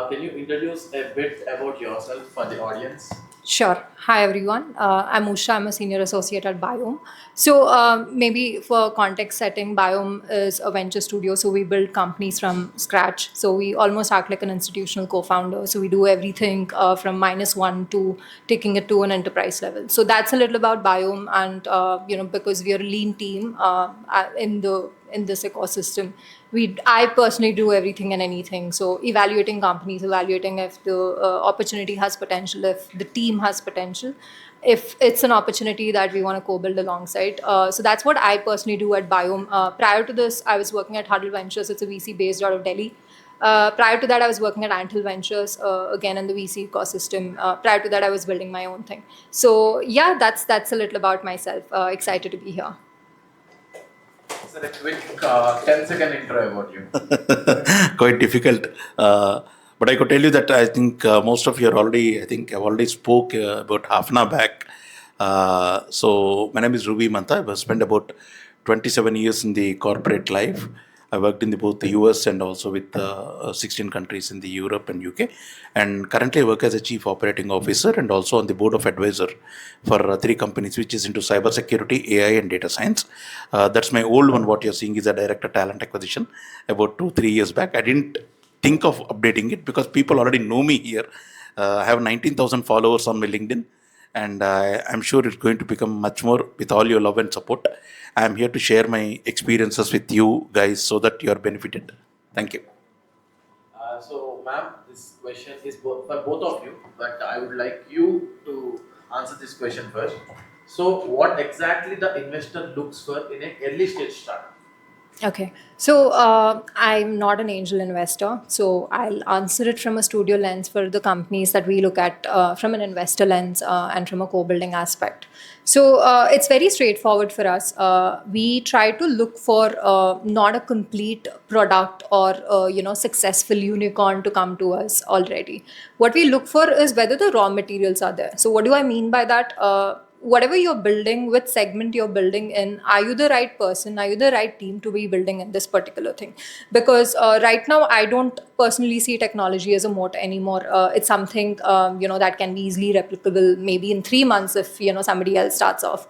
can you introduce a bit about yourself for the audience? Sure. Hi, everyone. I'm Usha. I'm a senior associate at Biome. So, maybe for context setting, Biome is a venture studio. So, we build companies from scratch. So, we almost act like an institutional co founder. So, we do everything from -1 to taking it to an enterprise level. So, that's a little about Biome. And, because we are a lean team in this ecosystem, I personally do everything and anything. So evaluating companies, evaluating if the opportunity has potential, if the team has potential, if it's an opportunity that we want to co-build alongside. So that's what I personally do at Biome. Prior to this, I was working at Huddle Ventures. It's a VC based out of Delhi. Prior to that, I was working at Anthill Ventures, again in the VC ecosystem. Prior to that, I was building my own thing. So yeah, that's a little about myself. Excited to be here. So a quick 10-second intro about you. Quite difficult. But I could tell you that I think most of you are already, I think I've already spoke about half an hour back. So my name is Rruve Mantha. I've spent about 27 years in the corporate life. I worked in both the US and also with 16 countries in the Europe and UK. And currently I work as a chief operating officer and also on the board of advisor for three companies, which is into cybersecurity, AI, and data science. That's my old one. What you're seeing is a director talent acquisition about 2-3 years back. I didn't think of updating it because people already know me here. I have 19,000 followers on my LinkedIn, and I'm sure it's going to become much more with all your love and support. I'm here to share my experiences with you guys so that you are benefited. Thank you. So, ma'am, this question is for both of you, but I would like you to answer this question first. So, what exactly the investor looks for in an early stage startup? Okay, so I'm not an angel investor, so I'll answer it from a studio lens for the companies that we look at from an investor lens and from a co-building aspect. So it's very straightforward for us. We try to look for not a complete product or successful unicorn to come to us already. What we look for is whether the raw materials are there. So what do I mean by that? Whatever you're building, which segment you're building in, are you the right person, are you the right team to be building in this particular thing? Because right now I don't personally see technology as a moat anymore. It's something that can be easily replicable maybe in 3 months if somebody else starts off,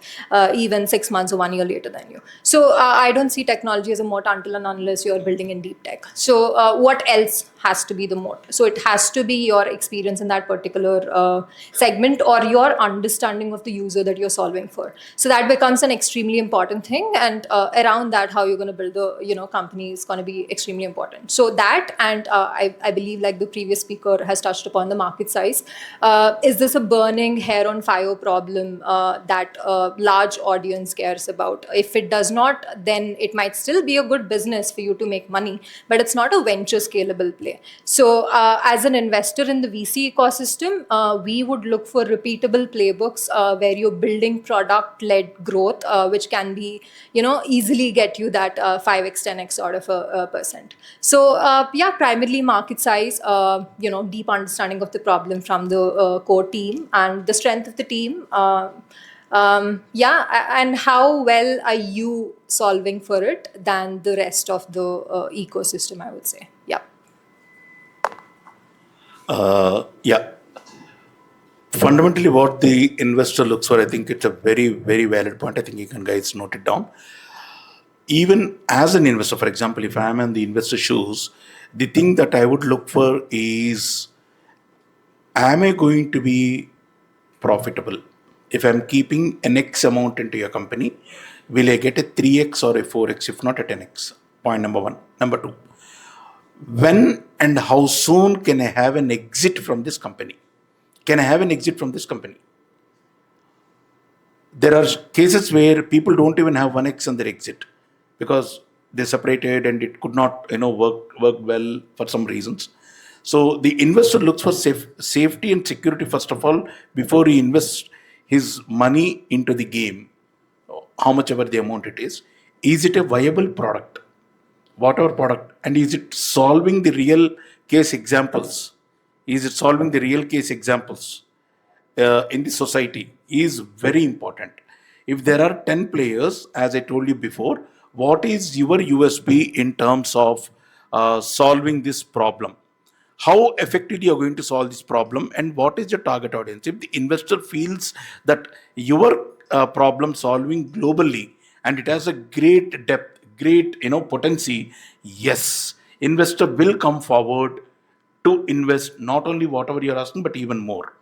even 6 months or 1 year later than you. So I don't see technology as a moat until and unless you're building in deep tech. So what else has to be the moat? So it has to be your experience in that particular segment or your understanding of the user that you're solving for. So that becomes an extremely important thing, and around that, how you're going to build the company is going to be extremely important. So that, and I believe, like the previous speaker has touched upon, the market size. Is this a burning hair on fire problem that a large audience cares about? If it does not, then it might still be a good business for you to make money, but it's not a venture scalable play. So as an investor in the VC ecosystem, we would look for repeatable playbooks where you're building product-led growth, which can be, easily get you that 5x, 10x sort of a percent. So primarily market size, deep understanding of the problem from the core team and the strength of the team. And how well are you solving for it than the rest of the ecosystem, I would say. Yeah. Yeah. Fundamentally, what the investor looks for, I think it's a very, very valid point. I think you can guys note it down. Even as an investor, for example, if I'm in the investor shoes, the thing that I would look for is, am I going to be profitable? If I'm keeping an X amount into your company, will I get a 3x or a 4x, if not a 10x? Point number one. Number two, when and how soon can I have an exit from this company? Can I have an exit from this company? There are cases where people don't even have 1x on their exit because they separated and it could not work well for some reasons. So the investor looks for safety and security first of all before he invests his money into the game, how much ever the amount it is. Is it a viable product? Whatever product, and is it solving the real case examples? Is it solving the real case examples in the society is very important. If there are 10 players, as I told you before, what is your USP in terms of solving this problem? how effectively you're going to solve this problem, and what is your target audience. If the investor feels that your problem solving globally and it has a great depth, great potency, yes, investor will come forward to invest not only whatever you're asking but even more.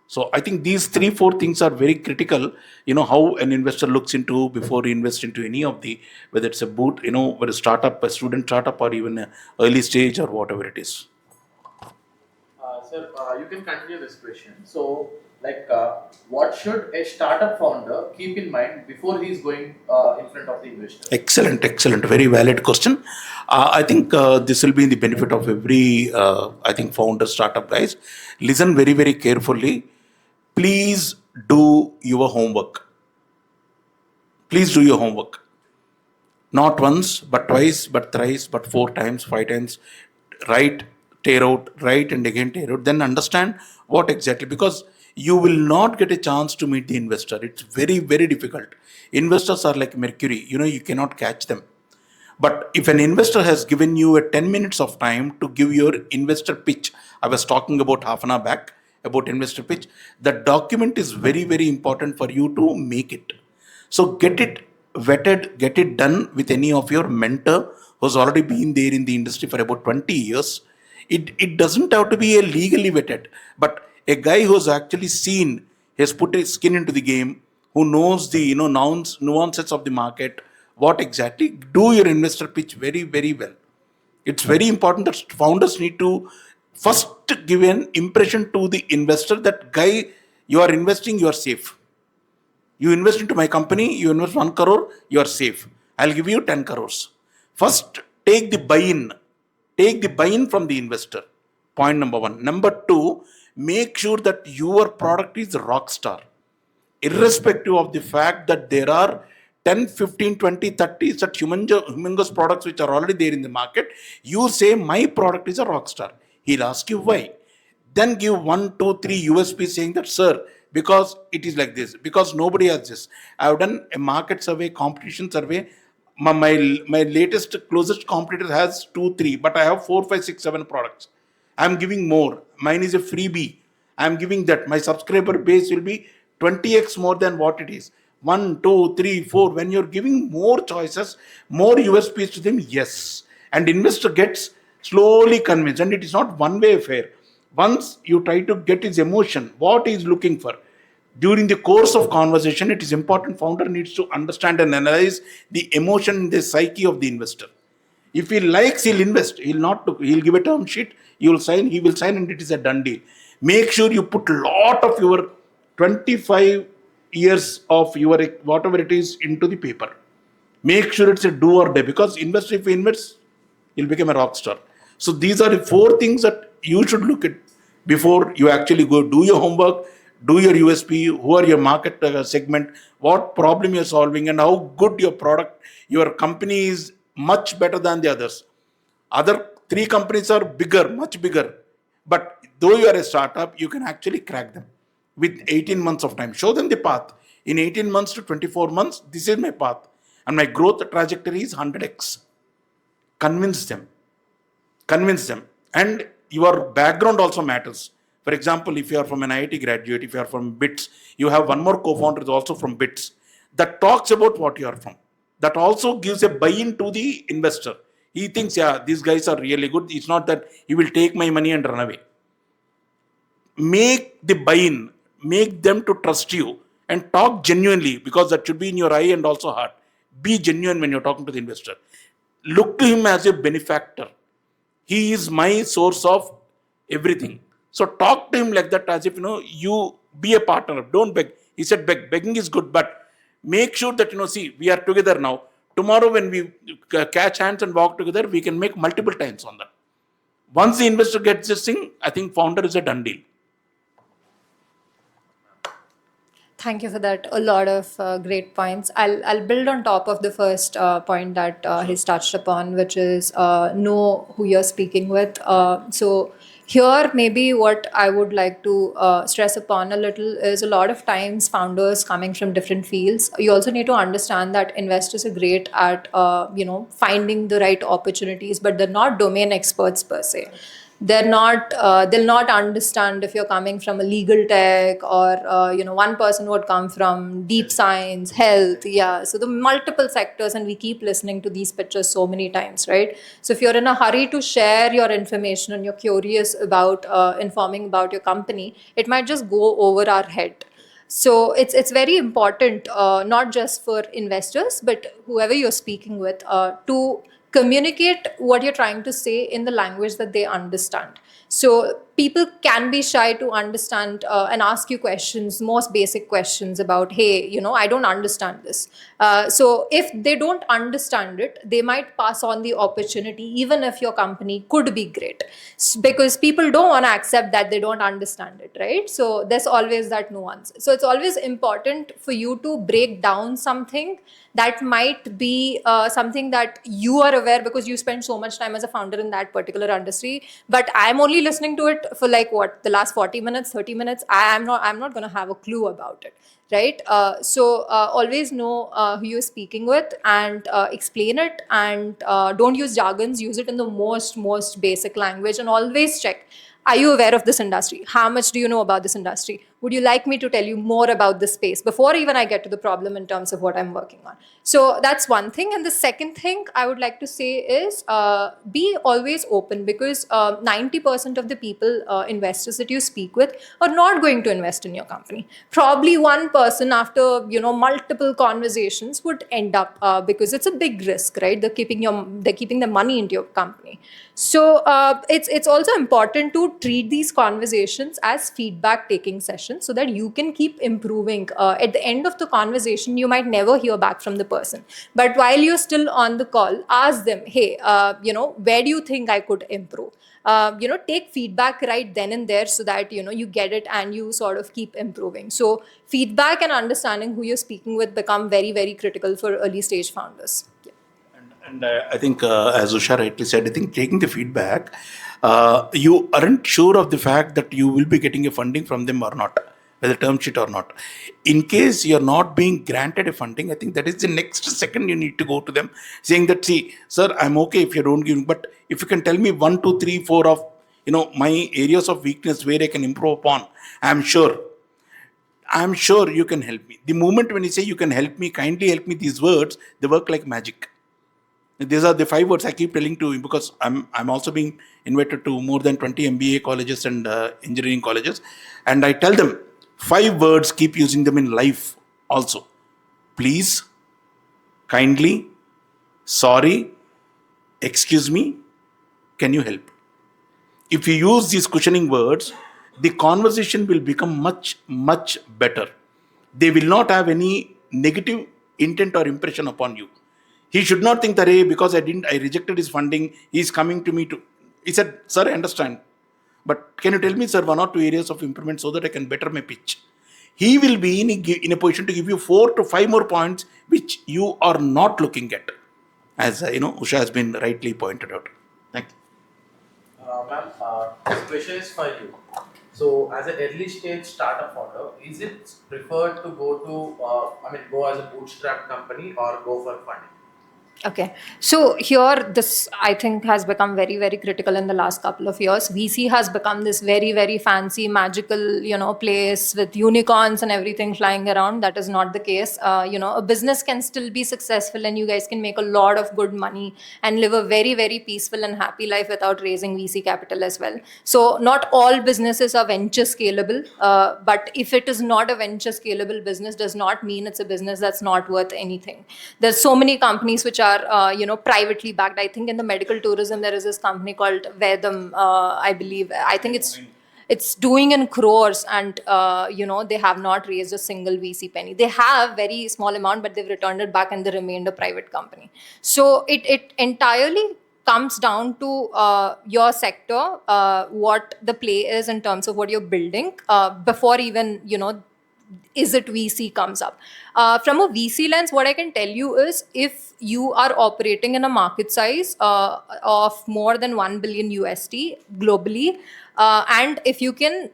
So I think these three, four things are very critical. How an investor looks into before he invests into any of the, whether it's a boot, whether a startup, a student startup, or even a early stage or whatever it is. Sir, you can continue this question. So, what should a startup founder keep in mind before he's going in front of the investor? Excellent, excellent, very valid question. I think this will be in the benefit of every, I think, founder, startup guys. Listen very, very carefully. Please do your homework. Please do your homework. Not once, but twice, but thrice, but four times, five times. Write, tear out, write, and again tear out. Then understand what exactly, because you will not get a chance to meet the investor. It's very, very difficult. Investors are like mercury. You cannot catch them. But if an investor has given you a 10 minutes of time to give your investor pitch, I was talking about half an hour back about investor pitch, the document is very, very important for you to make it. So get it vetted, get it done with any of your mentor who's already been there in the industry for about 20 years. It doesn't have to be a legally vetted, but a guy who's actually seen, has put his skin into the game, who knows the nuances of the market, what exactly, do your investor pitch very, very well. It's very important that founders need to first give an impression to the investor that guy, you are investing, you are safe. You invest into my company, you invest 1 crore, you are safe. I'll give you 10 crores. First, take the buy-in. Take the buy-in from the investor. Point number one. Number two, make sure that your product is rock star. Irrespective of the fact that there are 10, 15, 20, 30 such humongous products which are already there in the market, you say my product is a rock star. He'll ask you why. Then give 1, 2, 3 USP saying that, sir, because it is like this, because nobody has this. I've done a market survey, competition survey. My latest closest competitor has 2, 3, but I have 4, 5, 6, 7 products. I'm giving more. Mine is a freebie. I'm giving that. My subscriber base will be 20x more than what it is. 1, 2, 3, 4. When you're giving more choices, more USPs to them, yes. And investor gets slowly convinced. And it is not one-way affair. Once you try to get his emotion, what he is looking for, during the course of conversation, it is important founder needs to understand and analyze the emotion, the psyche of the investor. If he likes, he'll invest. He'll give a term sheet, you'll sign, he will sign, and it is a done deal. Make sure you put a lot of your 25 years of your whatever it is into the paper. Make sure it's a do or die, because investor, if he invests, he'll become a rock star. So these are the four things that you should look at before you actually go do your homework, do your USP, who are your market segment, what problem you're solving, and how good your product, your company is much better than the others. Other three companies are bigger, much bigger. But though you are a startup, you can actually crack them with 18 months of time. Show them the path. In 18 months to 24 months, this is my path. And my growth trajectory is 100x. Convince them. Convince them. And your background also matters. For example, if you are from an IIT graduate, if you are from BITS, you have one more co-founder is also from BITS. That talks about what you are from. That also gives a buy-in to the investor. He thinks, yeah, these guys are really good. It's not that he will take my money and run away. Make the buy-in, make them to trust you, and talk genuinely, because that should be in your eye and also heart. Be genuine when you're talking to the investor. Look to him as a benefactor. He is my source of everything. So talk to him like that, as if you be a partner. Don't beg. He said beg. Begging is good, but make sure that see, we are together now. Tomorrow when we catch hands and walk together, we can make multiple times on that. Once the investor gets this thing, I think founder is a done deal. Thank you for that. A lot of great points. I'll build on top of the first point that he's touched upon, which is know who you're speaking with. So here, maybe what I would like to stress upon a little is a lot of times founders coming from different fields. You also need to understand that investors are great at finding the right opportunities, but they're not domain experts per se. They'll not understand if you're coming from a legal tech, or one person would come from deep science, health. Yeah, so the multiple sectors, and we keep listening to these pitches so many times, right? So if you're in a hurry to share your information and you're curious about informing about your company, it might just go over our head. So it's very important, not just for investors, but whoever you're speaking with, to communicate what you're trying to say in the language that they understand. So people can be shy to understand and ask you questions, most basic questions about, hey, I don't understand this. So if they don't understand it, they might pass on the opportunity, even if your company could be great, because people don't want to accept that they don't understand it, right? So there's always that nuance. So it's always important for you to break down something that might be something that you are aware, because you spend so much time as a founder in that particular industry, but I'm only listening to it for like what, the last 40 minutes, 30 minutes. I'm not going to have a clue about it, right? So always know who you're speaking with, and explain it, and don't use jargons. Use it in the most basic language, and always check, are you aware of this industry? How much do you know about this industry? Would you like me to tell you more about this space before even I get to the problem in terms of what I'm working on? So that's one thing. And the second thing I would like to say is, be always open, because 90% of the people, investors that you speak with, are not going to invest in your company. Probably one person, after multiple conversations, would end up, because it's a big risk, right? They're keeping the money into your company. So it's also important to treat these conversations as feedback taking sessions, so that you can keep improving. At the end of the conversation, you might never hear back from the person, but while you're still on the call, ask them, hey, where do you think I could improve? Take feedback right then and there, so that you get it and you sort of keep improving. So feedback and understanding who you're speaking with become very, very critical for early stage founders. And I think, as Usha rightly said, I think taking the feedback, you aren't sure of the fact that you will be getting a funding from them or not, whether term sheet or not. In case you're not being granted a funding, I think that is the next second you need to go to them saying that, see, sir, I'm okay if you don't give, but if you can tell me 1, 2, 3, 4 of my areas of weakness where I can improve upon, I'm sure you can help me. The moment when you say you can help me, kindly help me, these words, they work like magic. These are the 5 words I keep telling to you, because I'm also being invited to more than 20 MBA colleges and engineering colleges, and I tell them 5 words, keep using them in life also. Please, kindly, sorry, excuse me, can you help? If you use these cushioning words, the conversation will become much better. They will not have any negative intent or impression upon you. He should not think that, hey, because I rejected his funding, he's coming to me to. He said, sir, I understand, but can you tell me, sir, 1 or 2 areas of improvement so that I can better my pitch? He will be in a position to give you 4 to 5 more points which you are not looking at, as Usha has been rightly pointed out. Thank you. Ma'am, this question is for you. So, as an early stage startup founder, is it preferred to go as a bootstrap company or go for funding? Okay. So here, this I think has become very, very critical in the last couple of years. VC has become this very, very fancy, magical, place with unicorns and everything flying around. That is not the case. A business can still be successful, and you guys can make a lot of good money and live a very, very peaceful and happy life without raising VC capital as well. So not all businesses are venture scalable. But if it is not a venture scalable business, does not mean it's a business that's not worth anything. There's so many companies which are privately backed. I think in the medical tourism there is this company called Vedam, I believe. I think it's doing in crores, and they have not raised a single VC penny. They have very small amount, but they've returned it back and they remained a private company. So it entirely comes down to your sector, what the play is in terms of what you're building, before even is it VC comes up. From a VC lens, what I can tell you is, if you are operating in a market size of more than 1 billion USD globally, and if you can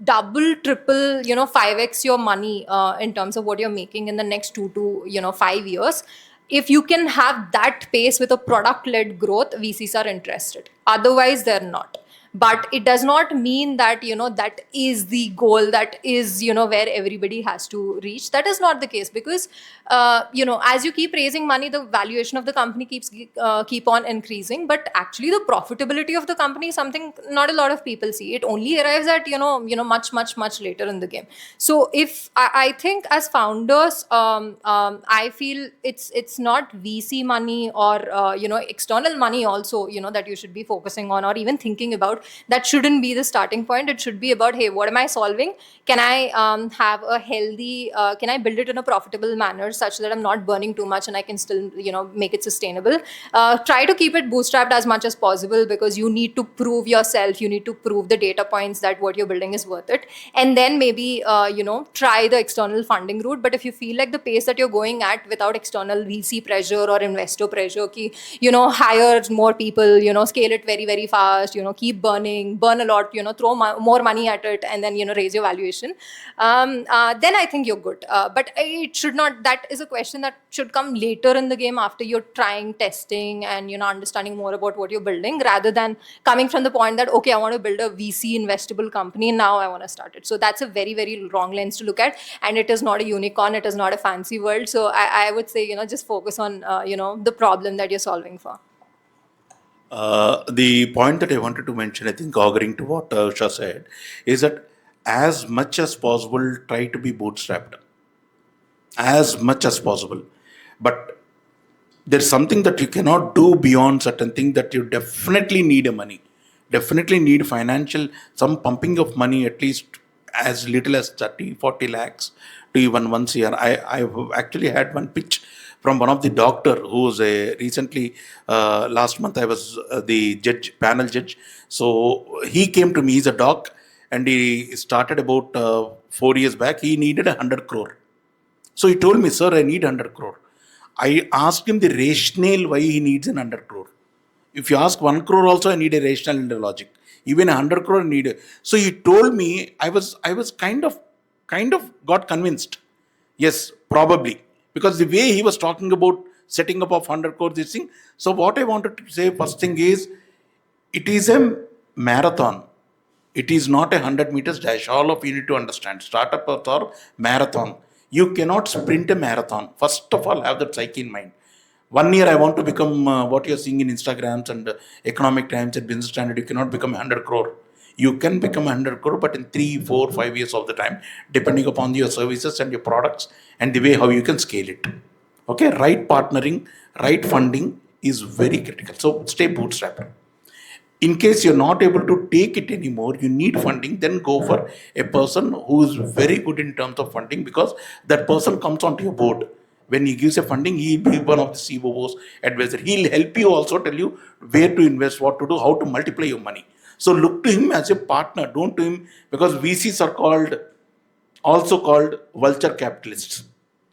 double, triple, 5x your money in terms of what you're making in the next 2 to 5 years, if you can have that pace with a product led growth, VCs are interested. Otherwise, they're not. but it does not mean that that is the goal, that is where everybody has to reach. That is not the case, because as you keep raising money, the valuation of the company keep on increasing, but actually the profitability of the company is something not a lot of people see. It only arrives at much later in the game. So if I think as founders, I feel it's not VC money or external money also that you should be focusing on or even thinking about. That shouldn't be the starting point. It should be about, hey, what am I solving? Can I have a healthy can I build it in a profitable manner such that I'm not burning too much and I can still make it sustainable. Try to keep it bootstrapped as much as possible, because you need to prove yourself, you need to prove the data points that what you're building is worth it, and then maybe try the external funding route. But if you feel like the pace that you're going at without external VC pressure or investor pressure, ki, hire more people, scale it very very fast, keep burn a lot, throw more money at it, and then raise your valuation, then I think you're good. But it should not, that is a question that should come later in the game, after you're trying, testing, and understanding more about what you're building, rather than coming from the point that, okay, I want to build a VC investable company and now I want to start it. So that's a very very wrong lens to look at, and it is not a unicorn, it is not a fancy world. So I would say just focus on the problem that you're solving for. The point that I wanted to mention, I think auguring to what Usha said, is that as much as possible, try to be bootstrapped. As much as possible. But there's something that you cannot do beyond certain thing, that you definitely need a money. Definitely need financial, some pumping of money, at least as little as 30, 40 lakhs to even once a year. I've actually had one pitch from one of the doctor who's recently, last month I was the panel judge. So he came to me, he's a doc, and he started about 4 years back. He needed 100 crore. So he told me, sir, I need 100 crore. I asked him the rationale why he needs an 100 crore. If you ask 1 crore also, I need a rationale and a logic. Even 100 crore I need a... So he told me, I was kind of got convinced. Yes, probably. Because the way he was talking about setting up of 100 crore, this thing. So what I wanted to say first thing is, it is a marathon. It is not a 100 meters dash. All of you need to understand. Startups are marathon. You cannot sprint a marathon. First of all, have that psyche in mind. 1 year I want to become what you're seeing in Instagrams and Economic Times and Business Standard. You cannot become 100 crore. You can become 100 crore, but in 3, 4, 5 years of the time, depending upon your services and your products and the way how you can scale it. Okay, right partnering, right funding is very critical. So stay bootstrapped. In case you're not able to take it anymore, you need funding, then go for a person who is very good in terms of funding, because that person comes onto your board. When he gives a funding, he'll be one of the COOs, advisor. He'll help you also, tell you where to invest, what to do, how to multiply your money. So look to him as a partner. Don't to him, because VCs are also called vulture capitalists.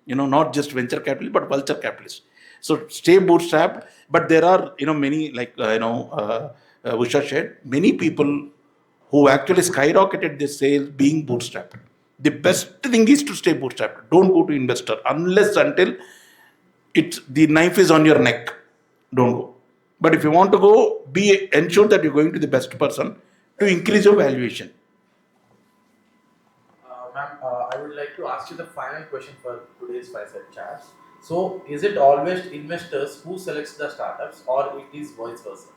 Not just venture capitalists, but vulture capitalists. So stay bootstrapped. But there are, many, like, Usha said, many people who actually skyrocketed their sales being bootstrapped. The best thing is to stay bootstrapped. Don't go to investor unless until the knife is on your neck. Don't go. But if you want to go, ensure that you're going to the best person to increase your valuation. Ma'am, I would like to ask you the final question for today's fireside chat. So, is it always investors who selects the startups, or it is vice versa?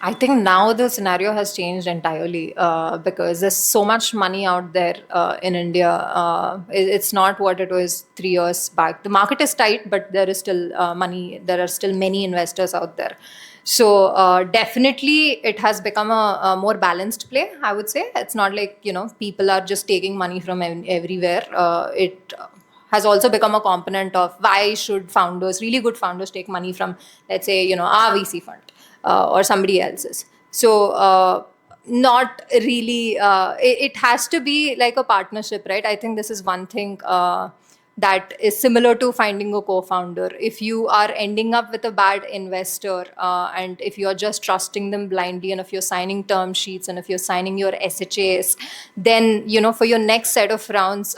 I think now the scenario has changed entirely, because there's so much money out there in India. It's not what it was 3 years back. The market is tight, but there is still money. There are still many investors out there. So definitely it has become a more balanced play, I would say. It's not like, people are just taking money from everywhere. It has also become a component of why should founders, really good founders, take money from, let's say, our VC fund or somebody else's. So not really, it has to be like a partnership, right? I think this is one thing that is similar to finding a co-founder. If you are ending up with a bad investor, and if you're just trusting them blindly, and if you're signing term sheets, and if you're signing your SHAs, then for your next set of rounds,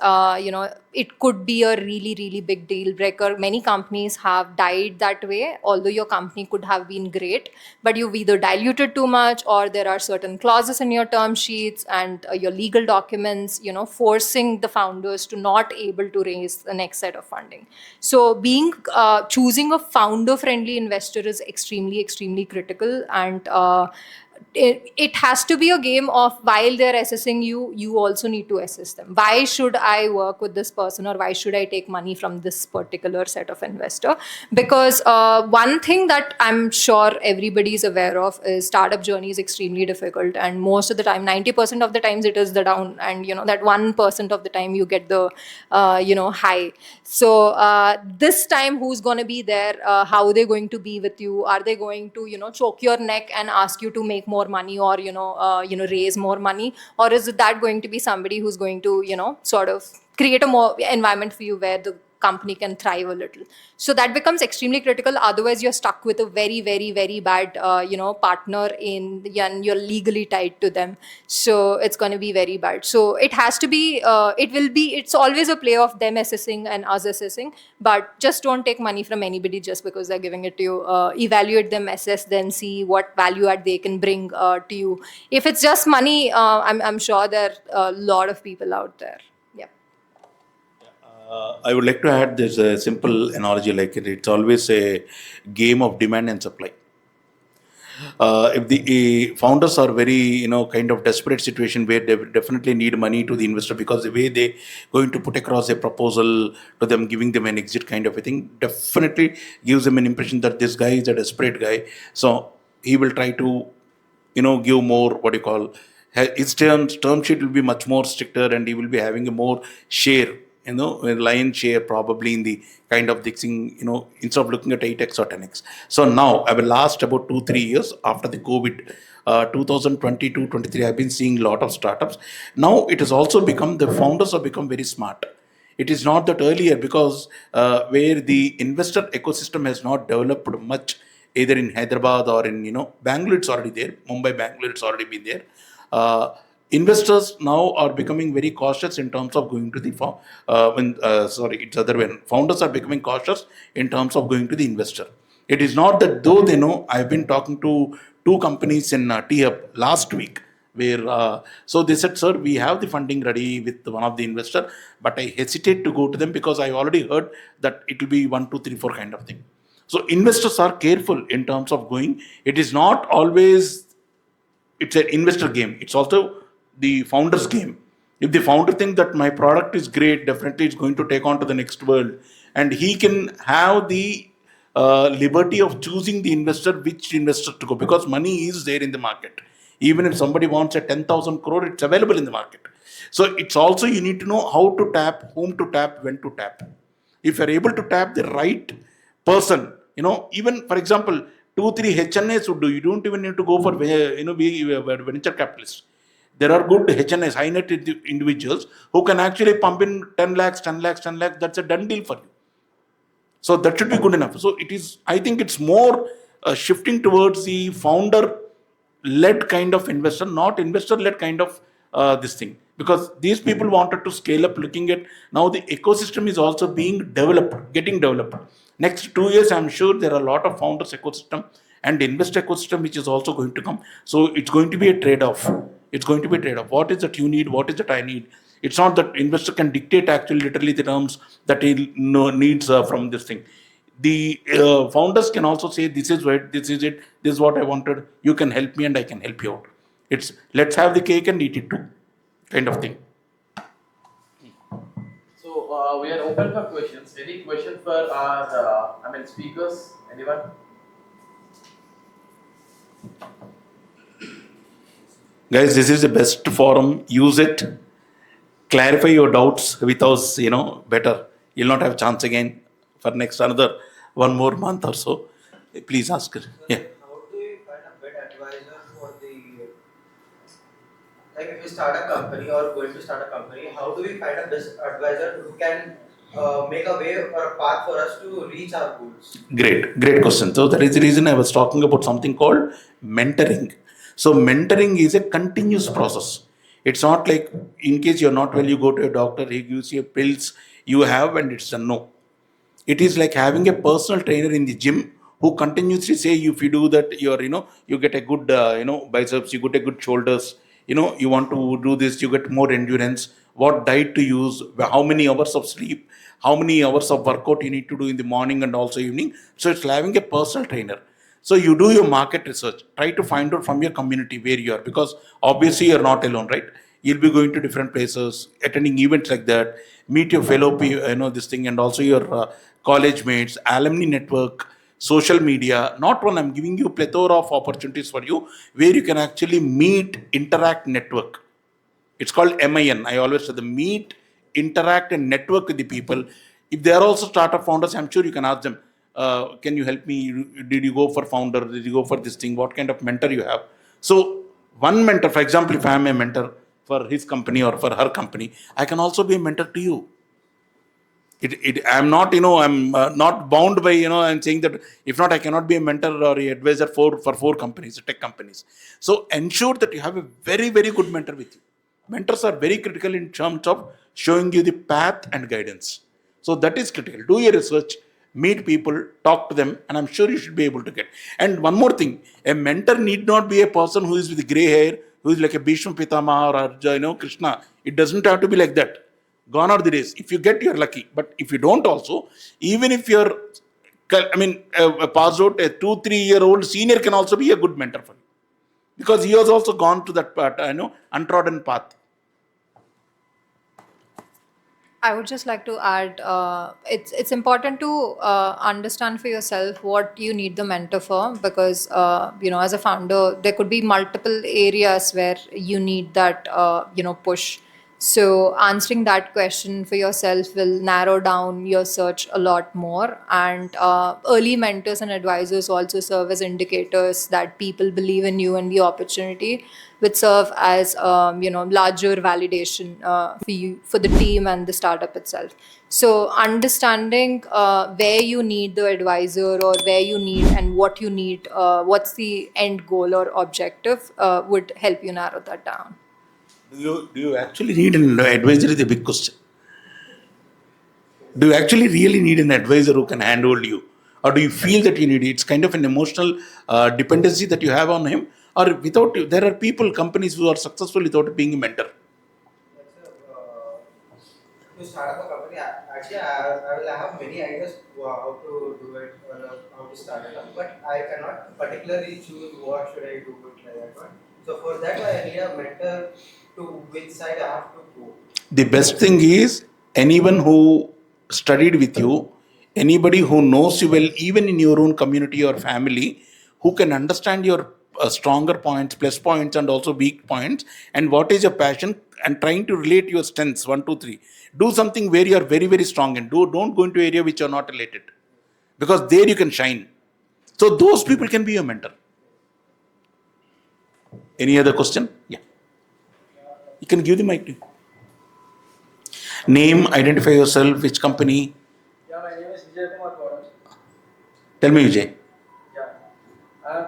it could be a really, really big deal breaker. Many companies have died that way, although your company could have been great, but you've either diluted too much, or there are certain clauses in your term sheets and your legal documents, forcing the founders to not able to raise the next set of funding. So choosing a founder friendly investor is extremely, extremely critical. And it has to be a game of, while they're assessing you, you also need to assess them. Why should I work with this person, or why should I take money from this particular set of investor? Because one thing that I'm sure everybody is aware of is startup journey is extremely difficult, and most of the time, 90% of the times, it is the down, and that 1% of the time you get the high. So this time, who's going to be there? How are they going to be with you? Are they going to choke your neck and ask you to make more money, or raise more money? Or is it that going to be somebody who's going to sort of create a more environment for you where the company can thrive a little? So that becomes extremely critical. Otherwise, you're stuck with a very, very, very bad partner and you're legally tied to them. So it's going to be very bad. So it has to be it's always a play of them assessing and us assessing. But just don't take money from anybody just because they're giving it to you. Evaluate them, assess, then see what value add they can bring to you. If it's just money, I'm sure there are a lot of people out there. Yeah. I would like to add this simple analogy, like it's always a game of demand and supply. If the founders are very, kind of desperate situation where they definitely need money to the investor, because the way they going to put across a proposal to them, giving them an exit kind of a thing, definitely gives them an impression that this guy is a desperate guy. So he will try to, give more, what you call, his term sheet will be much more stricter, and he will be having a more share, a lion share probably in the kind of this thing, instead of looking at 8x or 10x. So now, I will last about 2-3 years after the COVID, 2022-23, I've been seeing a lot of startups. Now it has also become, the founders have become very smart. It is not that earlier, because where the investor ecosystem has not developed much, either in Hyderabad or in, Bangalore, it's already there. Mumbai, Bangalore, it's already been there. Investors now are becoming very cautious in terms of going to the it's other way. Founders are becoming cautious in terms of going to the investor. It is not that, though they know. I've been talking to 2 companies in T-Hub last week, where so they said, sir, we have the funding ready with one of the investor, but I hesitate to go to them because I already heard that it will be 1, 2, 3, 4 kind of thing. So investors are careful in terms of going. It is not always, it's an investor game. It's also the founder's game. If the founder thinks that my product is great, definitely it's going to take on to the next world, and he can have the liberty of choosing the investor, which investor to go, because money is there in the market. Even if somebody wants a 10,000 crore, it's available in the market. So it's also, you need to know how to tap, whom to tap, when to tap. If you're able to tap the right person, even for example, 2-3 HNAs would do. You don't even need to go for be venture capitalists. There are good HNAs, high net individuals, who can actually pump in 10 lakhs, 10 lakhs, 10 lakhs. That's a done deal for you. So that should be good enough. So it is, I think it's more shifting towards the founder-led kind of investor, not investor-led kind of this thing. Because these people wanted to scale up, looking at now the ecosystem is also being developed, getting developed. Next 2 years, I'm sure there are a lot of founders ecosystem and investor ecosystem which is also going to come. So it's going to be a trade-off. It's going to be a trade-off. What is that you need? What is that I need? It's not that investor can dictate actually literally the terms that he needs from this thing. The founders can also say, this is what, this is it, this is what I wanted. You can help me and I can help you out. It's let's have the cake and eat it too, kind of thing. So we are open for questions. Any question for our speakers? Anyone? Guys, this is the best forum. Use it. Clarify your doubts with us, better. You'll not have a chance again for next another 1 more month or so. Please ask her. Yeah. How do you find a good advisor for the, like if you start a company or going to start a company, how do we find a best advisor who can make a way or a path for us to reach our goals? Great question. So that is the reason I was talking about something called mentoring. So mentoring is a continuous process. It's not like in case you're not well, you go to a doctor, he gives you pills, you have and it's done. No. It is like having a personal trainer in the gym who continuously say, if you do that, you're, you get a good, biceps, you get a good shoulders, you want to do this, you get more endurance, what diet to use, how many hours of sleep, how many hours of workout you need to do in the morning and also evening. So it's having a personal trainer. So you do your market research, try to find out from your community where you are, because obviously you're not alone, right? You'll be going to different places, attending events like that, meet your fellow, this thing, and also your college mates, alumni network, social media. Not one, I'm giving you plethora of opportunities for you where you can actually meet, interact, network. It's called MIN. I always say the meet, interact, and network with the people. If they are also startup founders, I'm sure you can ask them, can you help me? Did you go for founder? Did you go for this thing? What kind of mentor you have? So one mentor, for example, if I'm a mentor for his company or for her company, I can also be a mentor to you. I'm not, I'm not bound by, I'm saying that if not, I cannot be a mentor or a advisor for four companies, tech companies. So ensure that you have a very, very good mentor with you. Mentors are very critical in terms of showing you the path and guidance. So that is critical. Do your research, meet people, talk to them, and I'm sure you should be able to get. And one more thing, a mentor need not be a person who is with gray hair, who is like a Bhishma Pitama or Krishna. It doesn't have to be like that. Gone are the days. If you get, you're lucky. But if you don't also, even if you're, passed out, a 2-3 year old senior can also be a good mentor for you. Because he has also gone to that part, untrodden path. I would just like to add, it's important to understand for yourself what you need the mentor for, because as a founder, there could be multiple areas where you need that push. So answering that question for yourself will narrow down your search a lot more. And early mentors and advisors also serve as indicators that people believe in you and the opportunity, which serve as larger validation for you, for the team and the startup itself. So understanding where you need the advisor, or where you need and what you need, what's the end goal or objective, would help you narrow that down. Do you actually need an advisor? Is a big question. Do you actually really need an advisor who can handhold you? Or do you feel that you need it? It's kind of an emotional dependency that you have on him. Or without, there are people, companies who are successful without being a mentor. To start up a company, actually, I will have many ideas how to do it or how to start it up, but I cannot particularly choose what should I do it like that one. So for that, I need a mentor to which side I have to go. The best thing is anyone who studied with you, anybody who knows you well, even in your own community or family, who can understand your stronger points, plus points, and also weak points, and what is your passion, and trying to relate your strengths, 1, 2, 3. Do something where you are very, very strong, and don't go into area which are not related, because there you can shine. So those people can be your mentor. Any other question? Yeah. You can give the mic to. Name, identify yourself, which company. Yeah, my name is Vijay. Tell me, Vijay. Yeah,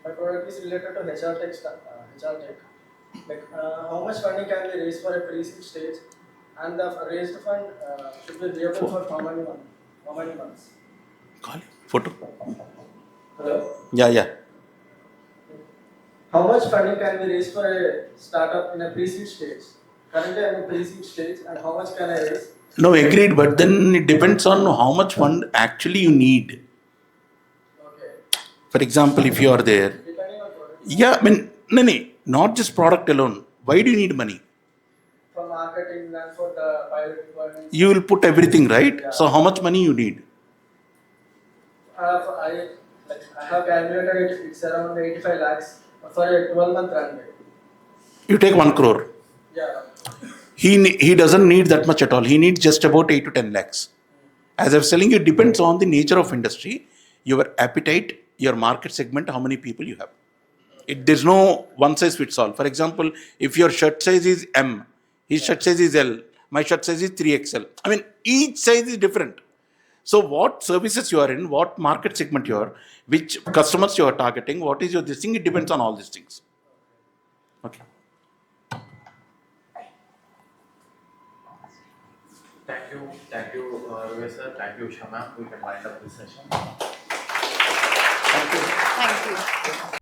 my product is related to HR tech. HR tech. How much funding can be raised for a pre-seed stage, and the raised fund should be payable for how many months? Call it. Photo. Hello. Yeah. How much funding can be raised for a startup in a pre-seed stage? Currently, I'm in pre-seed stage, and how much can I raise? No, agreed, but then it depends on how much fund actually you need. Okay. For example, if you are there, Depending on product. yeah, no, not just product alone. Why do you need money? For marketing and for the pilot requirements. You will put everything, right? Yeah. So how much money you need? I have calculated it. It's around 85 lakhs for a 12-month run rate. You take 1 crore. Yeah. He doesn't need that much at all. He needs just about 8 to 10 lakhs. As I was telling you, it depends on the nature of industry, your appetite, your market segment, how many people you have. There's no one size fits all. For example, if your shirt size is M, his shirt size is L, my shirt size is 3XL. Each size is different. So what services you are in, what market segment you are, which customers you are targeting, what is your this thing, it depends on all these things. Okay. Thank you, Rruve sir. Thank you, Usha ma'am. We can wind up this session. Thank you. Thank you.